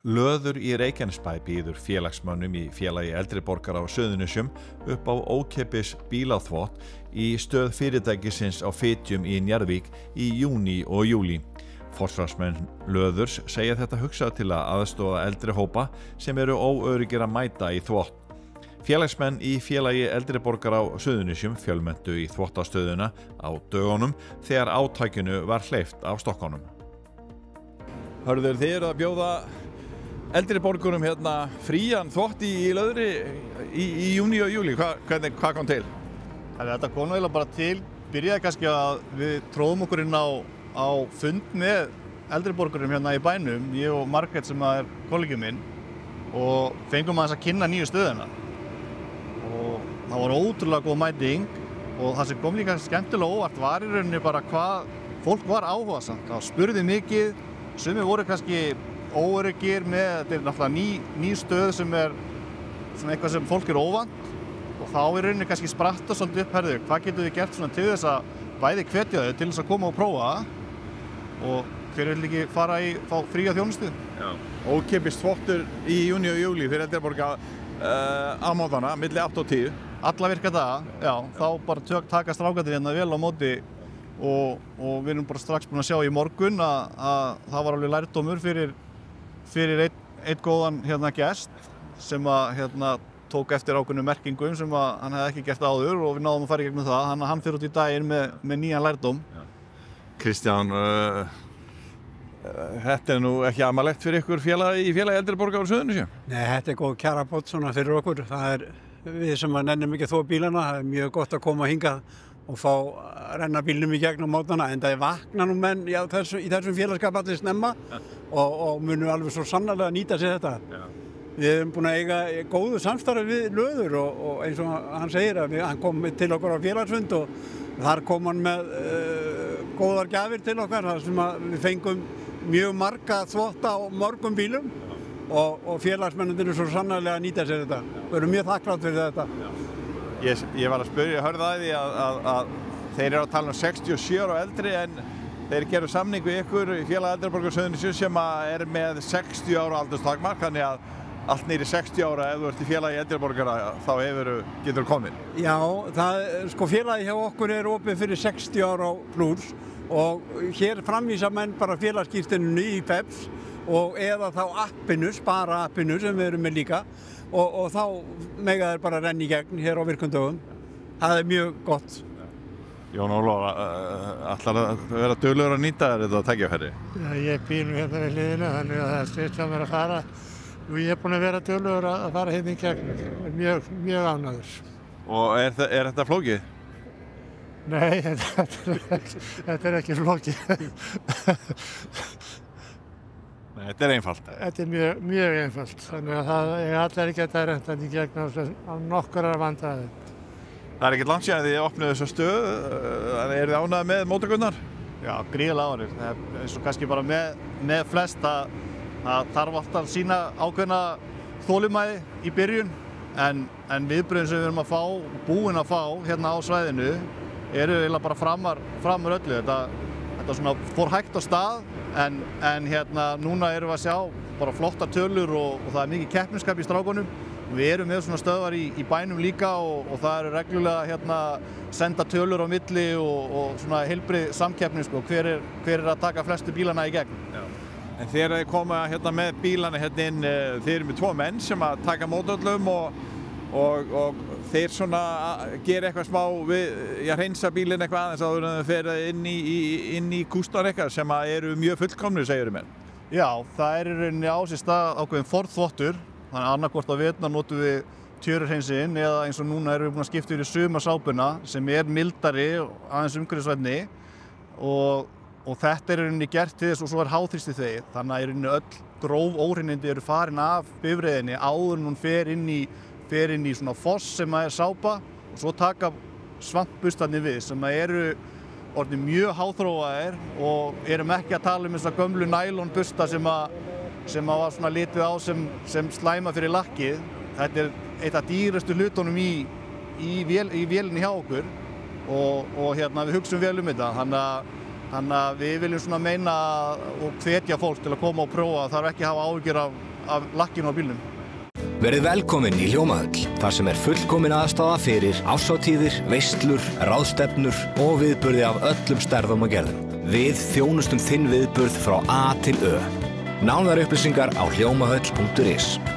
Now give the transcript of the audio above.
Löður í Reykjanesbæ býður félagsmönnum í félagi eldri borgara á Suðurnesjum upp á ókeypis bílaþvott í stöð fyrirtækisins á Fitjum í Njarðvík í júní og júlí. Forsvarsmenn Löðurs segja þetta hugsað til að aðstoða eldri hópa sem eru óöruggir að mæta í þvott. Félagsmenn í félagi eldri borgara á Suðurnesjum fjölmenntu í þvottastöðuna á dögunum þegar átakinu var hleypt af stokkunum. Hörður, þið eru að bjóða eldri borgurum hérna frían þvott í Löðri í júní og júlí. Hvað kom til? Þetta kom eiginlega bara til, byrjaði kannski að við tróðum okkur inn á fund með eldri borgurum hérna í bænum, ég og Margrét sem er kollegi minn, og fengum aðeins að kynna nýju stöðuna. Og það var ótrúlega góð mæting og það sem kom líka skemmtilega óvart var í rauninni bara hvað fólk var áhugasamt. Það spurði mikið, sumir voru kannski óöruggir með, þetta er náttúrulega ný stöð sem er svona eitthvað sem fólk er óvant og þá í rauninni kannski spratta svolítið upp, herðu, hvað getum við gert svona til þess að bæði hvetja þau til þess að koma og prófa og hver vil ekki fara í fá fría þjónustu? Já. Ókeypis þvottur í júní og júlí fyrir eldri borgara á mótana, milli 8 og 10. Alla virka það, já, þá bara taka strákarnir hérna vel á móti og við erum bara strax búin að sjá í morgun að það var alveg lærdómur fyrir einn góðan gest sem að tók eftir ákveðnum merkingum sem að hann hefði ekki gert áður og við náðum að fara í gegnum það, þannig að hann fer út í daginn með nýjan lærdóm. Kristján, þetta er nú ekki amalegt fyrir ykkur í félagi eldri borgara á Suðurnesjum? Nei, þetta er góð kjarabót svona fyrir okkur. Það er við sem að nennum ekki þó bílana, það er mjög gott að koma hingað og fá að renna bílnum í gegn á mótana, en það er vakna nú menn í þessum félagskap allir snemma og munum alveg svo sannarlega nýta sér þetta. Já. Við erum búin að eiga góðu samstarfi við Löður og eins og hann segir að hann kom til okkur á félagsfund og þar kom hann með góðar gjafir til okkar þar sem við fengum mjög marga þvotta á mörgum bílum og félagsmennundir eru svo sannarlega að nýta sér þetta. Við erum mjög þakklátt fyrir þetta. Ég var að spyrja, ég hörði að því að þeir eru að tala um 67 ára og eldri en þeir gerðu samning við ykkur í félagi eldri borgara Suðurnesjum sem er með 60 ára aldurstakmark, þannig að allt niður í 60 ára ef þú ert í félagi eldri borgara þá getur komin. Já, félagi hjá okkur er opið fyrir 60 ára pluss og hér framvísa menn bara félagsskírteininu í PEPS og eða þá appinu, spara appinu sem við erum með líka og þá mega þeir bara renna í gegn hér á virkundögum. Það er mjög gott. Jón Ólafur, ætlar að vera duglegur að nýta þetta tækifæri? Já, ég býr nú hérna við hliðina þannig að það er stutt hjá mér að fara og ég er búinn að vera duglegur að fara hérna í gegn. Mjög ánægður. Og er þetta flókið? Nei, þetta er ekki flókið. Nei, þetta er einfalt. Þetta er mjög einfalt, þannig að það er allir ekki að renta í gegn á nokkurra vandræði. Það er ekkert langt síðan þið opnuðu þessa stöð, eru þið ánægðir með móttökurnar? Já, gríðarlega ánægðir. Það er eins og kannski bara með flest að þarf alltaf að sýna ákveðna þolinmæði í byrjun en viðbrögðin sem við erum að fá, búin að fá hérna á svæðinu eru eiginlega bara framar öllu. Þetta svona fór hægt á stað en núna erum við að sjá bara flottar tölur og það er mikið keppnisskap í strákunum. Við erum með svona stöðvar í bænum líka og það eru reglulega senda tölur á milli og svona heilbrigð samkeppni hver er að taka flestu bílana í gegn. Já. En þegar þið koma með bílana inn, þið eru með 2 menn sem að taka mótöllum og þeir svona gera eitthvað smá við að hreinsa bílinn eitthvað aðeins áður en þau fer inn í kústan eitthvað sem eru mjög fullkomnir, segirum mér. Já, það er í rauninni á sér stað ákveðin forþvottur. Þannig að annarkvort á veturna notum við tjörurhreinsin eða eins og núna erum við búin að skipta yfir í sumarsápuna sem er mildari og aðeins umhverfisvænni og þetta er í rauninni gert til þess og svo er háþrýstiþvegið. Þannig að í rauninni öll gróf óhreinindi eru farin af bifreiðinni áður en hún fer inn í svona foss sem er sápa og svo taka svampbustarnir við sem eru orðnir mjög háþróaðir og erum ekki að tala um þessa gömlu nælonbusta sem var svona litið á sem slæma fyrir lakkið. Þetta er eitt af dýrustu hlutunum í vélinni hjá okkur og við hugsum vel um þetta. Þannig Þannig að við viljum svona meina og hvetja fólk til að koma og prófa, þarf ekki að hafa áhyggjur af lakkinu á bílnum. Verið velkomin í Hljómahöll, þar sem fullkomin aðstaða fyrir árshátíðir, veislur, ráðstefnur og viðburði af öllum stærðum og gerðum. Við þjónustum þinn viðburð frá A til Ö. Nánari upplýsingar á hljómahöll.is.